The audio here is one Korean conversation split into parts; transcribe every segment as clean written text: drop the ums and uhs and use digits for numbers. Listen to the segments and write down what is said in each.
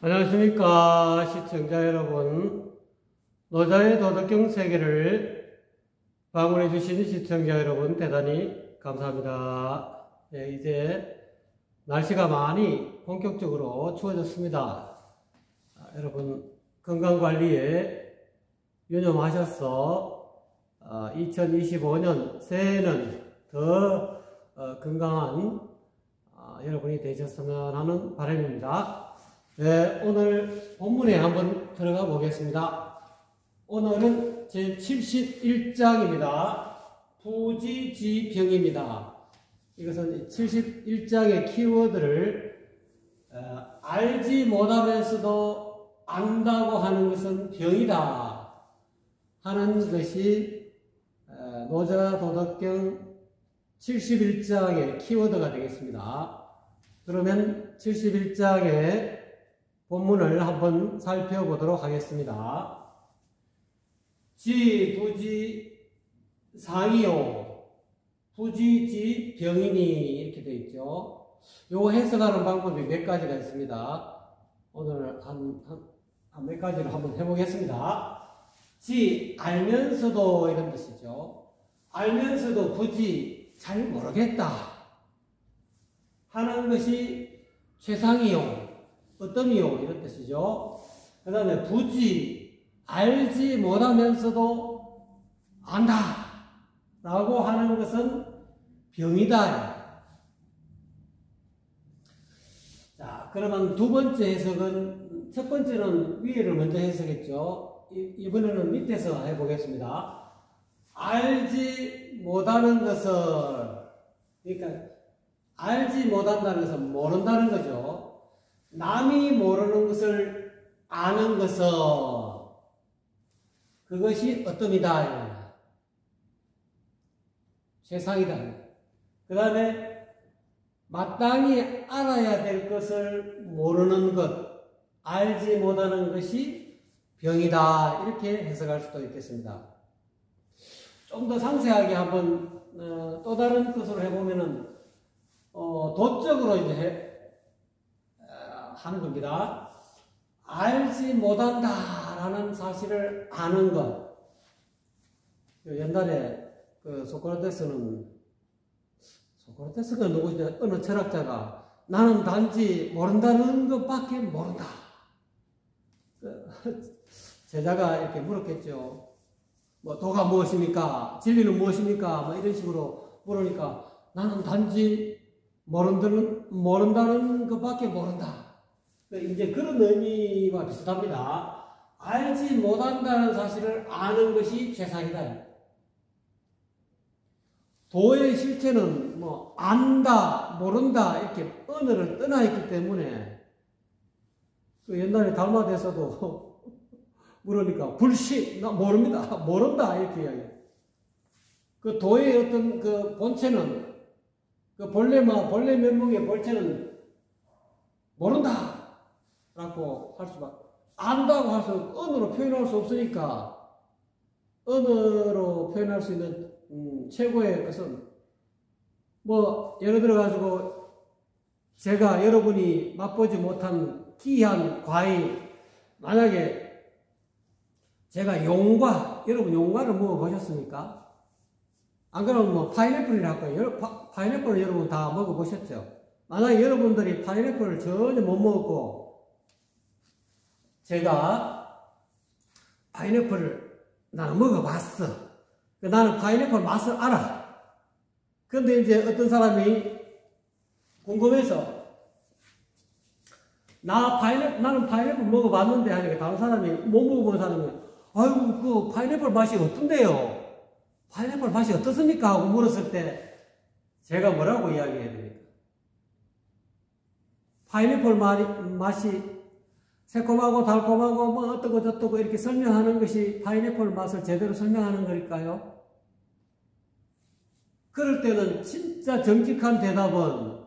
안녕하십니까 시청자 여러분. 노자의 도덕경 세계를 방문해 주신 시청자 여러분 대단히 감사합니다. 네, 이제 날씨가 많이 본격적으로 추워졌습니다. 여러분 건강관리에 유념하셔서 2025년 새해에는 더 건강한 여러분이 되셨으면 하는 바람입니다. 네, 오늘 본문에 한번 들어가 보겠습니다. 오늘은 제71장입니다. 부지지병입니다. 이것은 71장의 키워드를 알지 못하면서도 안다고 하는 것은 병이다 하는 것이 노자도덕경 71장의 키워드가 되겠습니다. 그러면 71장의 본문을 한번 살펴보도록 하겠습니다. 부지 상이요 부지지 병이니 이렇게 되어 있죠. 요 해석하는 방법이 몇 가지가 있습니다. 오늘 한 몇 가지를 한번 해보겠습니다. 알면서도 이런 뜻이죠. 알면서도 굳이 잘 모르겠다 하는 것이 최상이요 어떤이요 이런 뜻이죠. 그 다음에 부지 알지 못하면서도 안다 라고 하는 것은 병이다. 자, 그러면 두 번째 해석은, 첫 번째는 위에를 먼저 해석했죠. 이번에는 밑에서 해보겠습니다. 알지 못하는 것을, 그러니까 알지 못한다는 것은 모른다는 거죠. 남이 모르는 것을 아는 것은 그것이 어떤이다. 세상이다. 그 다음에 마땅히 알아야 될 것을 모르는 것, 알지 못하는 것이 병이다. 이렇게 해석할 수도 있겠습니다. 좀 더 상세하게 한번 또 다른 뜻으로 해보면은 도적으로 이제 하는 겁니다. 알지 못한다라는 사실을 아는 것. 옛날에 소크라테스가 누구지? 어느 철학자가 나는 단지 모른다는 것밖에 모른다. 제자가 이렇게 물었겠죠. 뭐 도가 무엇입니까? 진리는 무엇입니까? 뭐 이런 식으로 물으니까 나는 단지 모른다는 것밖에 모른다. 이제 그런 의미와 비슷합니다. 알지 못한다는 사실을 아는 것이 최상이다. 도의 실체는 뭐 안다, 모른다 이렇게 언어를 떠나 있기 때문에 옛날에 달마대에서도 물으니까 불신, 나 모릅니다, 모른다 이렇게 이야기해요. 그 도의 어떤 그 본체는 그 본래 면목의 본체는 모른다 라고 할 수밖에, 안다고 할 수, 언어로 표현할 수 없으니까, 언어로 표현할 수 있는, 최고의 것은, 뭐, 예를 들어가지고, 제가 여러분이 맛보지 못한 귀한 과일, 만약에, 제가 여러분 용과를 먹어보셨습니까? 안 그러면 뭐, 파인애플이라 할까요? 파인애플을 여러분 다 먹어보셨죠? 만약에 여러분들이 파인애플을 전혀 못 먹었고, 제가 파인애플을 나는 먹어봤어. 나는 파인애플 맛을 알아. 그런데 이제 어떤 사람이 궁금해서 나는 파인애플 먹어봤는데 하니까 다른 사람이 못 먹어본 사람이 아이고 그 파인애플 맛이 어떤데요? 파인애플 맛이 어떻습니까? 하고 물었을 때 제가 뭐라고 이야기해야 됩니까? 파인애플 맛이 새콤하고 달콤하고 뭐 어떠고 저떠고 이렇게 설명하는 것이 파인애플 맛을 제대로 설명하는 걸까요? 그럴 때는 진짜 정직한 대답은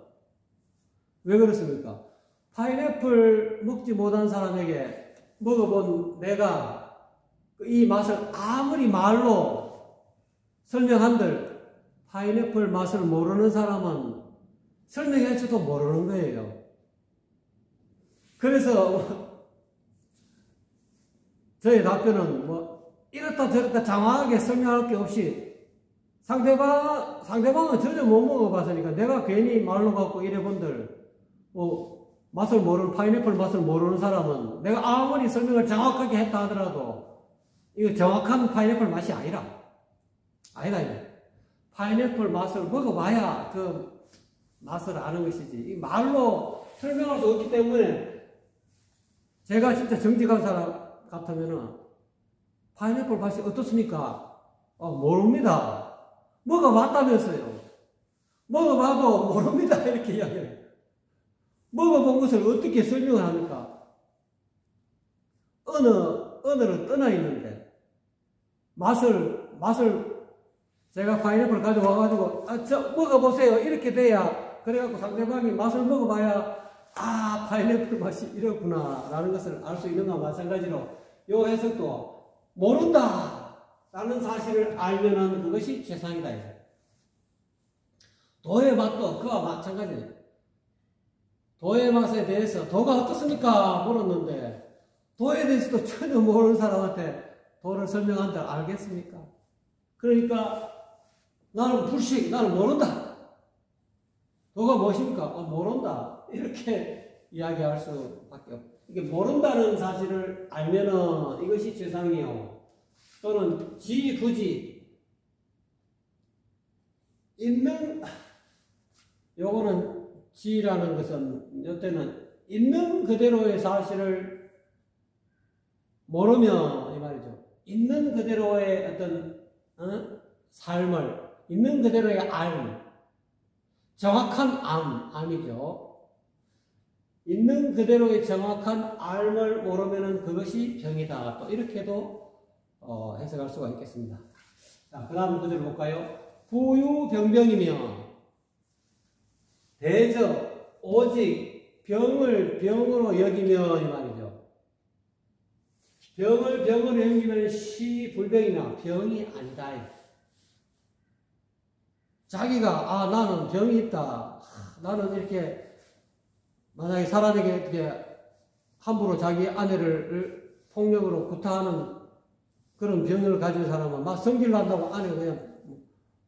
왜 그렇습니까? 파인애플 먹지 못한 사람에게 먹어본 내가 이 맛을 아무리 말로 설명한들 파인애플 맛을 모르는 사람은 설명해줘도 모르는 거예요. 그래서 저의 답변은 뭐 이렇다 저렇다 장황하게 설명할 게 없이 상대방은 전혀 못 먹어봤으니까 내가 괜히 말로 갖고 이래본들 맛을 모르는 파인애플 맛을 모르는 사람은 내가 아무리 설명을 정확하게 했다 하더라도 이거 정확한 파인애플 맛이 아니라 이거. 파인애플 맛을 먹어봐야 그 맛을 아는 것이지 이 말로 설명할 수 없기 때문에 제가 진짜 정직한 사람 같으면은 파인애플 맛이 어떻습니까? 모릅니다. 먹어봤다면서요. 먹어봐도 모릅니다. 이렇게 이야기해요. 먹어본 것을 어떻게 설명을 합니까? 언어를 떠나 있는데 맛을 제가 파인애플 가져와가지고 먹어보세요. 이렇게 돼야 그래갖고 상대방이 맛을 먹어봐야 파인애플 맛이 이렇구나 라는 것을 알 수 있는 것과 마찬가지로 요 해석도 모른다 라는 사실을 알면은 그것이 최상이다. 도의 맛도 그와 마찬가지예요. 도의 맛에 대해서 도가 어떻습니까? 물었는데 도에 대해서도 전혀 모르는 사람한테 도를 설명한다 알겠습니까? 그러니까 나는 불식, 나는 모른다. 도가 무엇입니까? 모른다. 이렇게 이야기할 수밖에 없고 이게 모른다는 사실을 알면은 이것이 최상이요. 또는 지부지 요거는 지라는 것은 이때는 있는 그대로의 사실을 모르면 이 말이죠. 있는 그대로의 어떤 삶을 있는 그대로의 정확한 암이죠. 있는 그대로의 정확한 알을 모르면 그것이 병이다. 또 이렇게도 해석할 수가 있겠습니다. 자, 그 다음 구절 볼까요? 부유병병이며 대저 오직 병을 병으로 여기며 이 말이죠. 병을 병으로 여기면 시불병이나 병이 아니다. 자기가 나는 병이 있다. 나는 이렇게 만약에 사람에게 이렇게 함부로 자기 아내를 폭력으로 구타하는 그런 병을 가진 사람은 막 성질 난다고 아내가 그냥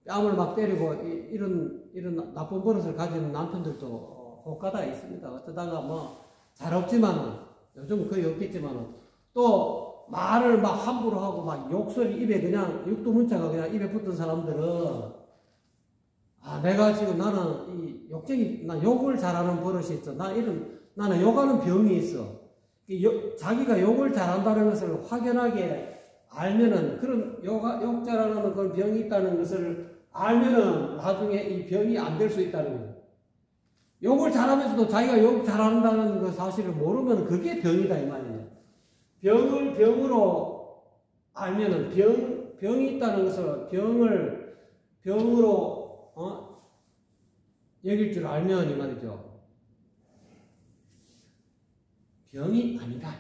뺨을 막 때리고 이런 나쁜 버릇을 가지는 남편들도 혹가다 있습니다. 어쩌다가 뭐 잘 없지만은 요즘은 거의 없겠지만은 또 말을 막 함부로 하고 막 욕설이 입에 그냥 육두문자가 그냥 입에 붙은 사람들은 내가 지금 나는 나 욕을 잘하는 버릇이 있어. 나는 욕하는 병이 있어. 자기가 욕을 잘한다는 것을 확연하게 알면은 그런 욕 잘하는 그런 병이 있다는 것을 알면은 나중에 이 병이 안 될 수 있다는 거예요. 욕을 잘하면서도 자기가 욕 잘한다는 그 사실을 모르면 그게 병이다 이 말이에요. 병을 병으로 알면은 병이 있다는 것을 병으로 여길 줄 알면 이 말이죠. 병이 아니다.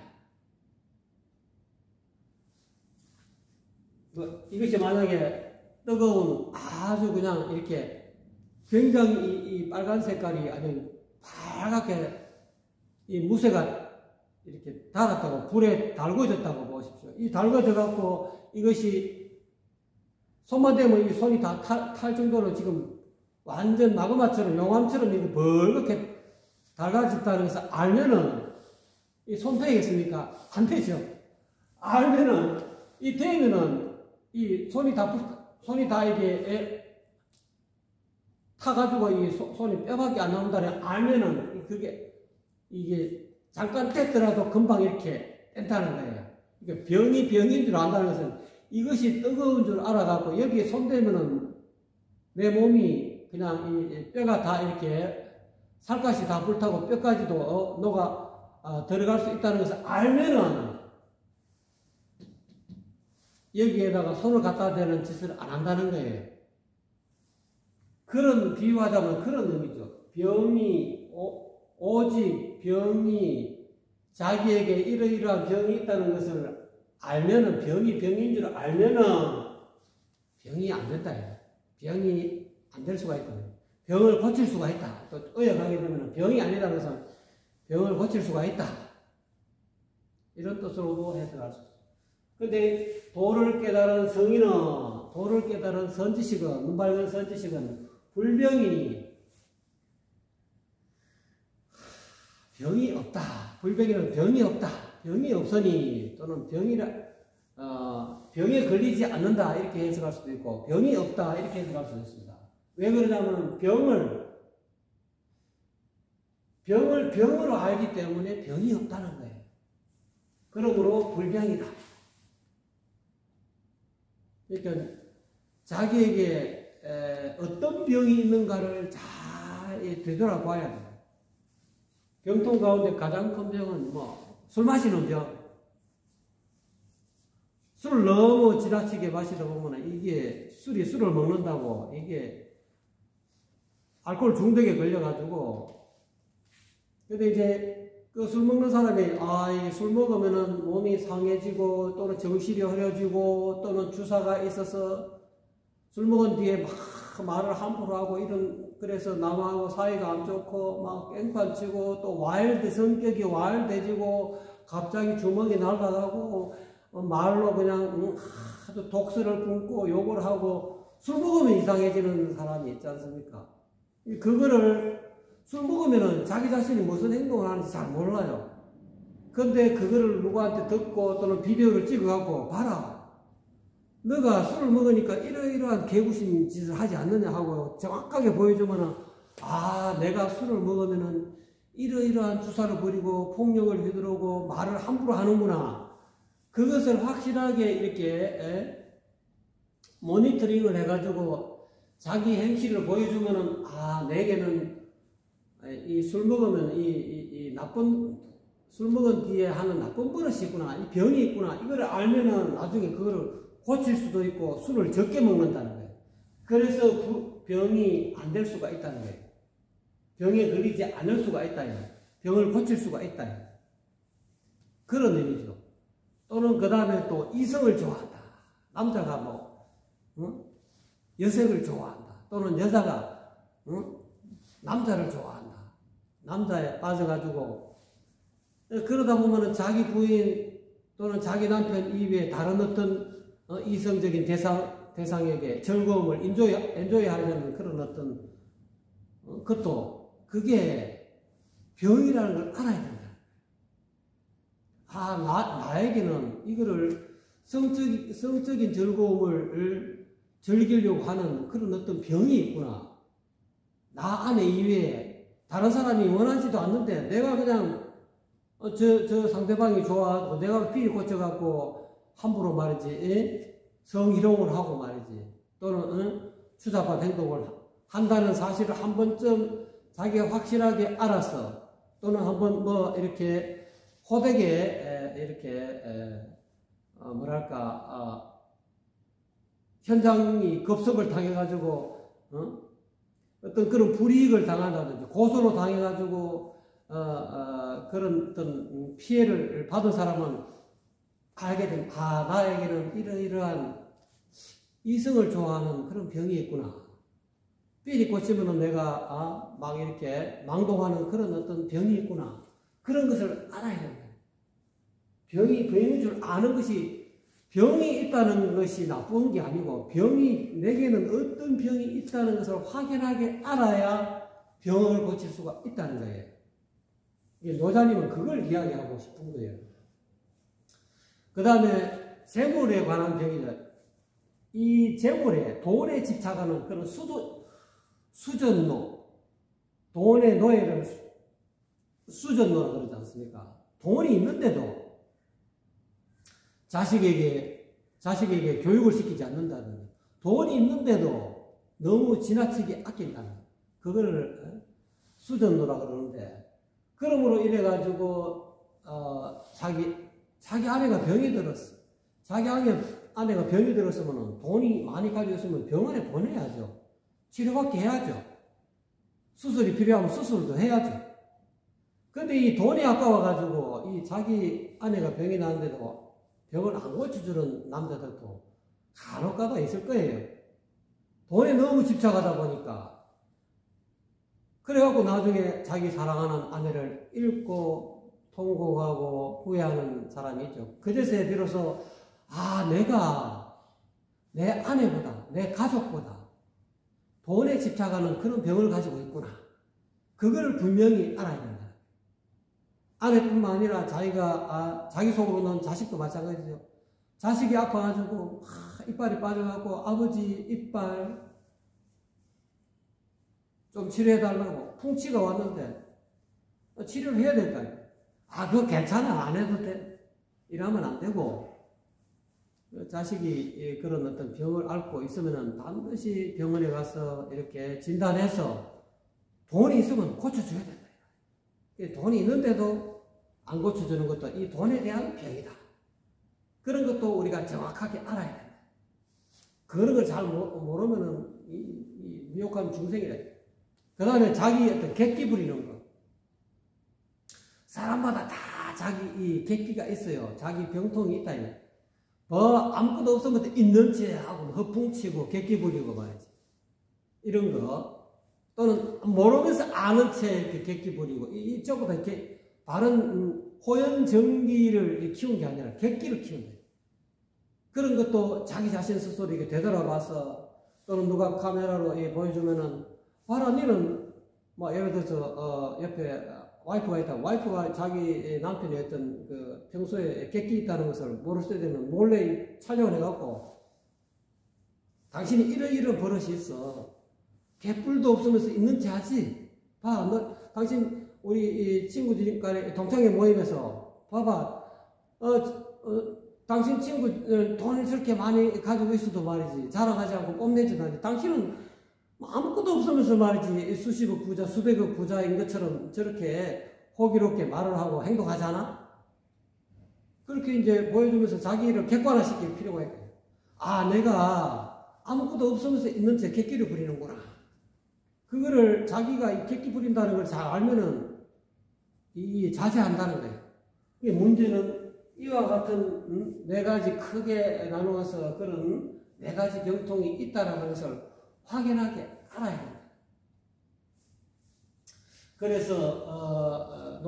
이것이 만약에 뜨거운 아주 그냥 이렇게 굉장히 이 빨간 색깔이 아주 빨갛게 이 무쇠가 이렇게 달았다고 불에 달궈졌다고 보십시오. 이 달궈져 갖고 이것이 손만 대면 이 손이 다 탈 정도로 지금 완전 마그마처럼 용암처럼 이렇게 벌겋게 달가졌다는 것을 알면은 이 손 되겠습니까? 안 되죠. 알면은 이 되면은 이 손이 다 이게 타가지고 이 손이 뼈밖에 안 나온다는 알면은 이게 잠깐 뗐더라도 금방 이렇게 뗀다는 거예요. 그러니까 병이 병인 줄 안다는 것은 이것이 뜨거운 줄 알아갖고 여기에 손대면은 내 몸이 그냥 이 뼈가 다 이렇게 살갗이 다 불타고 뼈까지도 녹아 들어갈 수 있다는 것을 알면은 여기에다가 손을 갖다 대는 짓을 안 한다는 거예요. 그런 비유하자면 그런 의미죠. 오직 병이 자기에게 이러이러한 병이 있다는 것을 알면은 병이 병인 줄 알면은 병이 안 된다. 병이 안 될 수가 있다. 병을 고칠 수가 있다. 또 의역하게 되면 병이 아니라는 것은 병을 고칠 수가 있다. 이런 뜻으로도 해석할 수 있습니다. 근데 도를 깨달은 성인은, 도를 깨달은 선지식은, 눈 밝은 선지식은 불병이니 병이 없다. 불병이는 병이 없다. 병이 없으니 또는 병에 걸리지 않는다 이렇게 해석할 수도 있고 병이 없다 이렇게 해석할 수도 있습니다. 왜 그러냐면 병으로 알기 때문에 병이 없다는 거예요. 그러므로 불병이다. 그러니까 자기에게 어떤 병이 있는가를 잘 되돌아봐야 돼요. 병통 가운데 가장 큰 병은 술 마시는 병. 술을 너무 지나치게 마시다 보면 이게 술을 먹는다고 이게 알코올 중독에 걸려가지고 근데 이제 그 술 먹는 사람이 이게 술 먹으면은 몸이 상해지고 또는 정신이 흐려지고 또는 주사가 있어서 술 먹은 뒤에 막 말을 함부로 하고 그래서 남하고 사이가 안 좋고 막 깽판 치고 또 성격이 와일드해지고 갑자기 주먹이 날아가고 말로 그냥 아주 독설을 뿜고 욕을 하고 술 먹으면 이상해지는 사람이 있지 않습니까? 그거를 술 먹으면은 자기 자신이 무슨 행동을 하는지 잘 몰라요. 근데 그거를 누구한테 듣고 또는 비디오를 찍어갖고 봐라. 너가 술을 먹으니까 이러이러한 개구심 짓을 하지 않느냐 하고 정확하게 보여주면은 내가 술을 먹으면은 이러이러한 주사를 부리고 폭력을 휘두르고 말을 함부로 하는구나. 그것을 확실하게 이렇게 모니터링을 해가지고 자기 행실을 보여주면은 내게는 이 술 먹으면 이 나쁜 술 먹은 뒤에 하는 나쁜 버릇이 있구나. 이 병이 있구나. 이거를 알면은 나중에 그거를 고칠 수도 있고 술을 적게 먹는다는 거예요. 그래서 병이 안 될 수가 있다는 거예요. 병에 걸리지 않을 수가 있다. 병을 고칠 수가 있다. 그런 의미죠. 또는 그 다음에 또 이성을 좋아한다. 남자가 여색을 좋아한다. 또는 여자가 남자를 좋아한다. 남자에 빠져가지고 그러다 보면은 자기 부인 또는 자기 남편 이외에 다른 어떤 이성적인 대상에게 즐거움을 엔조이하려는 그런 어떤 그게 병이라는 걸 알아야 된다. 나에게는 이거를 성적인 즐거움을 즐기려고 하는 그런 어떤 병이 있구나. 나 안에 이외에 다른 사람이 원하지도 않는데 내가 그냥 저 상대방이 좋아하고 내가 필이 꽂혀갖고 함부로 말이지 성희롱을 하고 말이지 또는 추잡한 행동을 한다는 사실을 한 번쯤 자기가 확실하게 알아서 또는 한번 이렇게 호되게 이렇게 현장이 급습을 당해가지고 어떤 그런 불이익을 당한다든지 고소로 당해가지고 그런 어떤 피해를 받은 사람은 알게 되면 나에게는 이러이러한 이성을 좋아하는 그런 병이 있구나. 삘이 꽂히면은 내가 막 이렇게 망동하는 그런 어떤 병이 있구나. 그런 것을 알아야 된다. 병인 줄 아는 것이 병이 있다는 것이 나쁜 게 아니고 내게는 어떤 병이 있다는 것을 확연하게 알아야 병을 고칠 수가 있다는 거예요. 노자님은 그걸 이야기하고 싶은 거예요. 그 다음에 재물에 관한 병이다. 이 재물에 돈에 집착하는 그런 수전노, 돈의 노예를 수전노라고 그러지 않습니까? 돈이 있는데도 자식에게 교육을 시키지 않는다든지 돈이 있는데도 너무 지나치게 아낀다는 그거를 수전노라고 그러는데 그러므로 이래가지고 자기 아내가 병이 들었어. 자기 아내가 병이 들었으면 돈이 많이 가지고 있으면 병원에 보내야죠. 치료받게 해야죠. 수술이 필요하면 수술도 해야죠. 근데 이 돈이 아까워가지고 이 자기 아내가 병이 나는데도 병을 안 고쳐주는 남자들도 간혹가다 있을 거예요. 돈에 너무 집착하다 보니까. 그래갖고 나중에 자기 사랑하는 아내를 잃고 통곡하고 후회하는 사람이 있죠. 그제서야 비로소 아, 내가 내 아내보다, 내 가족보다 돈에 집착하는 그런 병을 가지고 있구나. 그걸 분명히 알아야 된다. 아내뿐만 아니라 자기 속으로 넣은 자식도 마찬가지죠. 자식이 아파가지고 이빨이 빠져가고 아버지 이빨 좀 치료해달라고 풍치가 왔는데 치료를 해야 될 거 아니에요. 아, 그거 괜찮아, 안 해도 돼. 이러면 안 되고, 자식이 그런 어떤 병을 앓고 있으면 반드시 병원에 가서 이렇게 진단해서 돈이 있으면 고쳐줘야 된다. 돈이 있는데도 안 고쳐주는 것도 이 돈에 대한 병이다. 그런 것도 우리가 정확하게 알아야 된다. 그런 걸 잘 모르면은 이 미혹한 중생이다. 그 다음에 자기 어떤 객기 부리는 거. 사람마다 다 자기 이 객기가 있어요. 자기 병통이 있다. 아무것도 없으면 있는 체 하고 허풍치고 객기 부리고 말이지. 이런 거. 또는 모르면서 아는 채 객기 부리고. 이쪽보다 이렇게 바른 호연정기를 키운 게 아니라 객기를 키운다. 그런 것도 자기 자신 스스로 이렇게 되돌아봐서 또는 누가 카메라로 보여주면은 봐라, 니는 뭐 예를 들어서 옆에 와이프가 있다. 와이프가 자기 남편이 어떤 그 평소에 객기 있다는 것을 모를 때는 몰래 촬영을 해갖고 당신이 이런 버릇이 있어. 개뿔도 없으면서 있는 체 하지. 봐, 너 당신 우리 친구들 간에 동창회 모임에서 봐봐. 당신 친구 돈을 저렇게 많이 가지고 있어도 말이지 자랑하지 않고 뽐내지도 않지. 당신은 아무것도 없으면서 말이지 수십억 부자, 수백억 부자인 것처럼 저렇게 호기롭게 말을 하고 행동하지 않아? 그렇게 이제 보여주면서 자기를 객관화시킬 필요가 있거든. 아, 내가 아무것도 없으면서 있는 채 객기를 부리는구나. 그거를 자기가 이 객기 부린다는 걸 잘 알면은 이 자제한다는 거예요. 이 문제는 이와 같은 네 가지 크게 나누어서 그런 네 가지 병통이 있다는 것을 확연하게 알아야 합니다. 그래서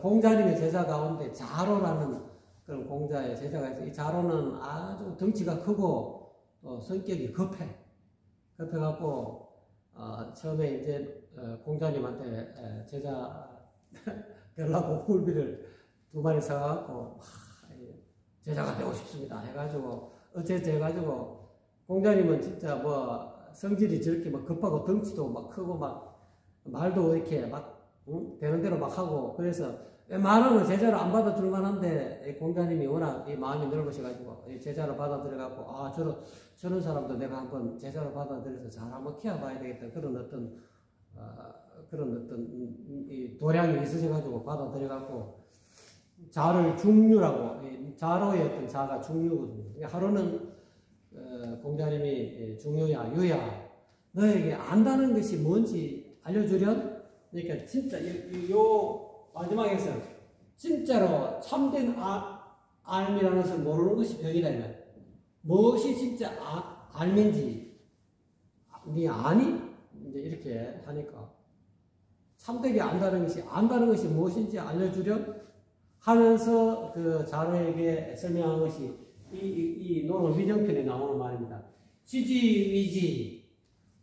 공자님의 제자 가운데 자로라는 그런 공자의 제자가 있어요. 이 자로는 아주 덩치가 크고 성격이 급해갖고 처음에 이제 공자님한테 제자 되려고 굴비를 2마리 사갖고 제자가 되고 싶습니다 해가지고 해가지고 공자님은 진짜 뭐 성질이 저렇게 막 급하고 덩치도 막 크고 막 말도 이렇게 막 되는 대로 막 하고 그래서 웬만하면 제자를 안 받아줄 만한데 공자님이 워낙 이 마음이 넓으셔가지고 제자를 받아들여갖고 저런 사람도 내가 한번 제자를 받아들여서 잘 한번 키워봐야 되겠다 그런 어떤 이 도량이 있으셔가지고 받아들여갖고 자를 중류라고 자로의 어떤 자가 중류거든요. 하루는 공자님이 중요야 유야 너에게 안다는 것이 뭔지 알려주련? 그러니까 진짜 요 마지막에서 진짜로 참된 알미라는 것을 모르는 것이 병이다. 무엇이 진짜 알민지 네 아니? 이제 이렇게 하니까 참되게 안다는 것이 무엇인지 알려주렴 하면서 그 자로에게 설명한 것이 이 논어 위정편에 나오는 말입니다. 지지위지,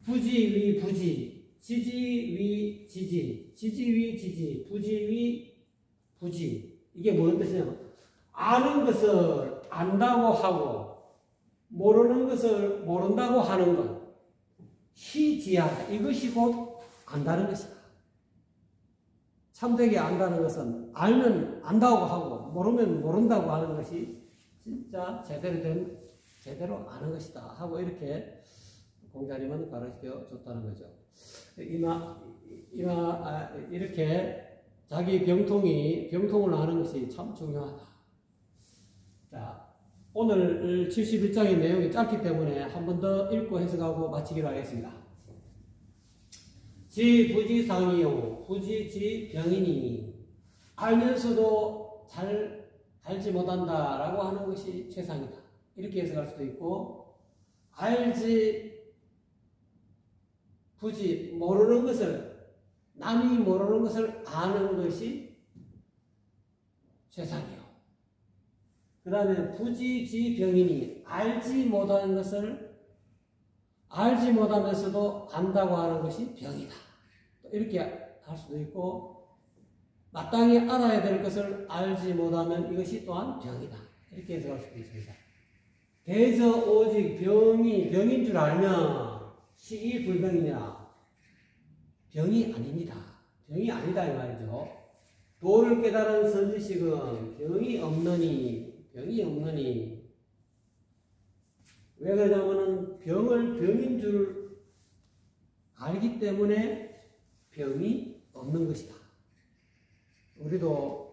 부지위부지, 지지위지지, 지지위지지, 부지위부지. 이게 무슨 뜻이냐면 아는 것을 안다고 하고 모르는 것을 모른다고 하는 것. 희지하다. 이것이 곧 안다는 것이다. 참되게 안다는 것은 알면 안다고 하고 모르면 모른다고 하는 것이 진짜 제대로 아는 것이다 하고 이렇게 공자님은 가르쳐 줬다는 거죠. 이렇게 자기 병통을 아는 것이 참 중요하다. 자, 오늘 71장의 내용이 짧기 때문에 한 번 더 읽고 해석하고 마치기로 하겠습니다. 지부지상이요 부지지병이니 알면서도 잘 알지 못한다 라고 하는 것이 최상이다. 이렇게 해석할 수도 있고 모르는 것을 남이 모르는 것을 아는 것이 최상이요. 그 다음에 부지지병이니 알지 못하는 것을 알지 못하면서도 안다고 하는 것이 병이다. 이렇게 할 수도 있고 마땅히 알아야 될 것을 알지 못하면 이것이 또한 병이다. 이렇게 해석할 수도 있습니다. 대저 오직 병이 병인 줄 알면 시기 불병이냐? 병이 아닙니다. 병이 아니다 이 말이죠. 도를 깨달은 선지식은 병이 없느니 왜 그러냐면은 병을 병인 줄 알기 때문에 병이 없는 것이다. 우리도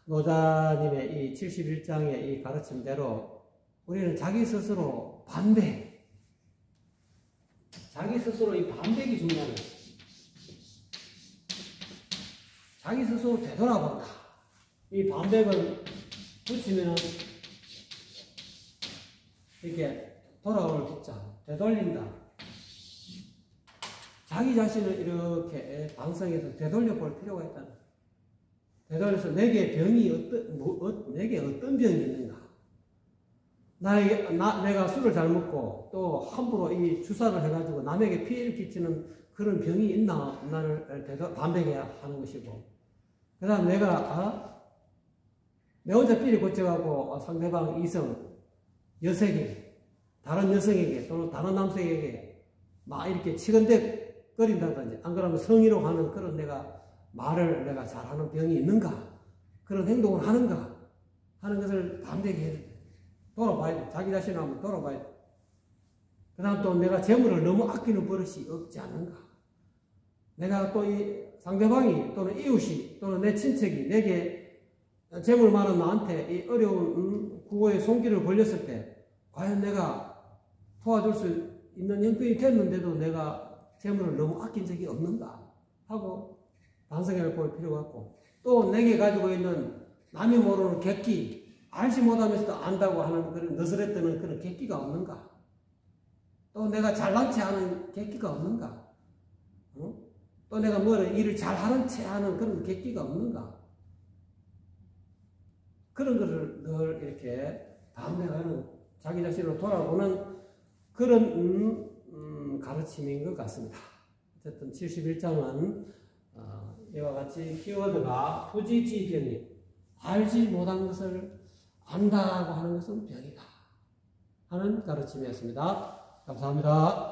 노자님의 이 71장의 이 가르침대로 우리는 자기 스스로 반백, 자기 스스로 이 반백이 중요한 거예요. 자기 스스로 되돌아본다. 이 반백을 붙이면 이렇게 돌아올 기자, 되돌린다. 자기 자신을 이렇게 반성해서 되돌려 볼 필요가 있다. 되돌려서 내게 병이 내게 어떤 병이 있는가? 내가 술을 잘 먹고 또 함부로 이 주사를 해가지고 남에게 피해를 끼치는 그런 병이 있나? 나를 반백해야 하는 것이고. 그 다음 내가, 내 혼자 삐리 고쳐갖고 상대방 이성, 여색에, 다른 여성에게 또는 다른 남성에게 막 이렇게 치근댔거린다든지 안 그러면 성희롱 하는 그런 말을 내가 잘하는 병이 있는가? 그런 행동을 하는가? 하는 것을 반백해야 돼. 돌아봐야 돼. 자기 자신을 한번 돌아봐야 돼. 그 다음 또 내가 재물을 너무 아끼는 버릇이 없지 않는가? 내가 또 이 상대방이 또는 이웃이 또는 내 친척이 내게 재물 많은 나한테 이 어려운 구호의 손길을 벌렸을 때 과연 내가 도와줄 수 있는 형편이 됐는데도 내가 재물을 너무 아낀 적이 없는가 하고 반성해 볼 필요가 있고, 또 내게 가지고 있는 남이 모르는 객기, 알지 못하면서도 안다고 하는 그런 너스레뜨는 그런 객기가 없는가? 또 내가 잘난 체 하는 객기가 없는가? 또 내가 일을 잘하는 체 하는 그런 객기가 없는가? 그런 것을 늘 이렇게 반백하는, 자기 자신으로 돌아보는 그런 가르침인 것 같습니다. 어쨌든 71장은 이와 같이 키워드가 부지지병이, 알지 못한 것을 안다고 하는 것은 병이다 하는 가르침이었습니다. 감사합니다.